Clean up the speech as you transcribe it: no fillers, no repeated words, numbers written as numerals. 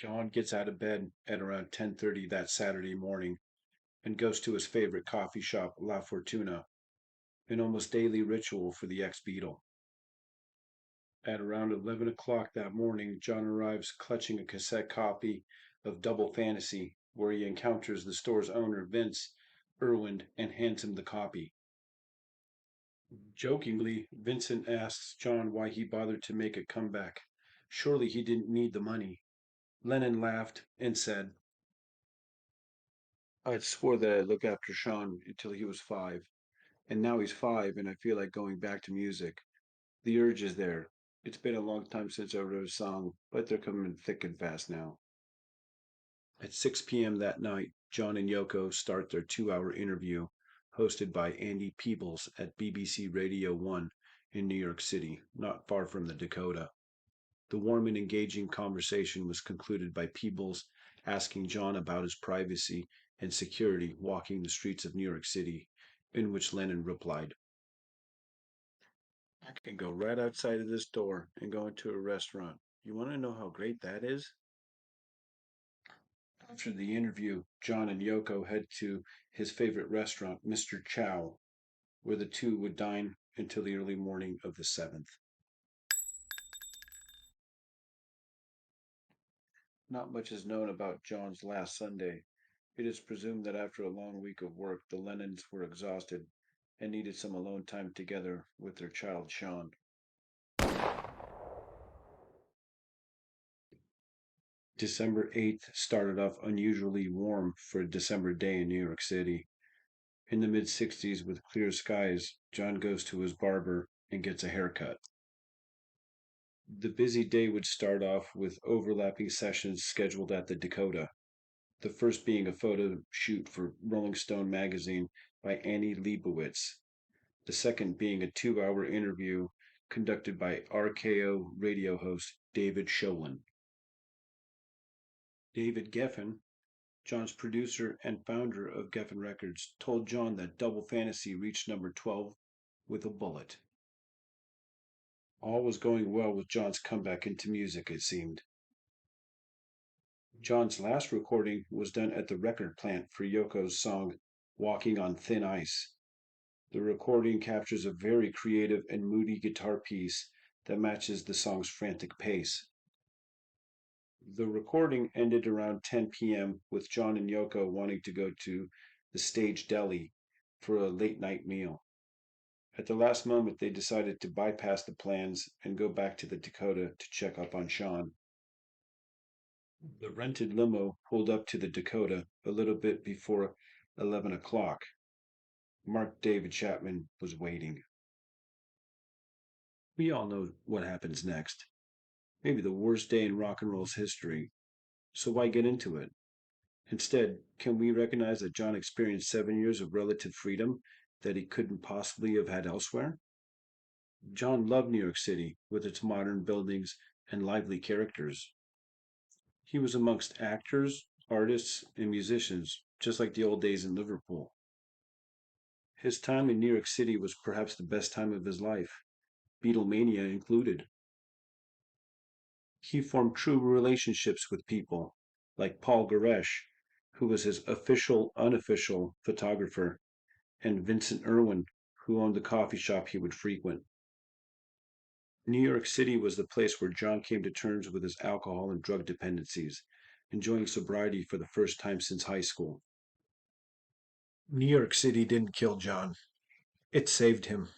John gets out of bed at around 10:30 that Saturday morning and goes to his favorite coffee shop, La Fortuna, an almost daily ritual for the ex-Beatle. At around 11 o'clock that morning, John arrives clutching a cassette copy of Double Fantasy, where he encounters the store's owner, Vince Irwin, and hands him the copy. Jokingly, Vincent asks John why he bothered to make a comeback. Surely he didn't need the money. Lennon laughed and said, I'd swore that I'd look after Sean until he was 5, and now he's 5 and I feel like going back to music. The urge is there. It's been a long time since I wrote a song, but they're coming thick and fast now. At 6 p.m. that night, John and Yoko start their 2-hour interview, hosted by Andy Peebles at BBC Radio 1 in New York City, not far from the Dakota. The warm and engaging conversation was concluded by Peebles asking John about his privacy and security walking the streets of New York City, in which Lennon replied, I can go right outside of this door and go into a restaurant. You want to know how great that is? After the interview, John and Yoko head to his favorite restaurant, Mr. Chow, where the two would dine until the early morning of the 7th. Not much is known about John's last Sunday. It is presumed that after a long week of work, the Lennons were exhausted and needed some alone time together with their child Sean. December 8th started off unusually warm for a December day in New York City. In the mid 60s with clear skies, John goes to his barber and gets a haircut. The busy day would start off with overlapping sessions scheduled at the Dakota, the first being a photo shoot for Rolling Stone magazine by Annieliebowitz, the second being a 2-hour interview conducted by RKO radio host David Sholin. David Geffen, John's producer and founder of Geffen Records, told John that Double Fantasy reached number 12 with a bullet. All was going well with John's comeback into music, it seemed. John's last recording was done at the record plant for Yoko's song Walking on Thin Ice. The recording captures a very creative and moody guitar piece that matches the song's frantic pace. The recording ended around 10 p.m. with John and Yoko wanting to go to the Stage Deli for a late night meal. At the last moment, they decided to bypass the plans and go back to the Dakota to check up on Sean. The rented limo pulled up to the Dakota a little bit before 11 o'clock. Mark David Chapman was waiting. We all know what happens next. Maybe the worst day in rock and roll's history. So why get into it? Instead, can we recognize that John experienced 7 years of relative freedom that he couldn't possibly have had elsewhere? John loved New York City with its modern buildings and lively characters. He was amongst actors, artists, and musicians, just like the old days in Liverpool. His time in New York City was perhaps the best time of his life, Beatlemania included. He formed true relationships with people, like Paul Goresh, who was his official, unofficial photographer, and Vincent Irwin, who owned the coffee shop he would frequent. New York City was the place where John came to terms with his alcohol and drug dependencies, enjoying sobriety for the first time since high school. New York City didn't kill John. It saved him.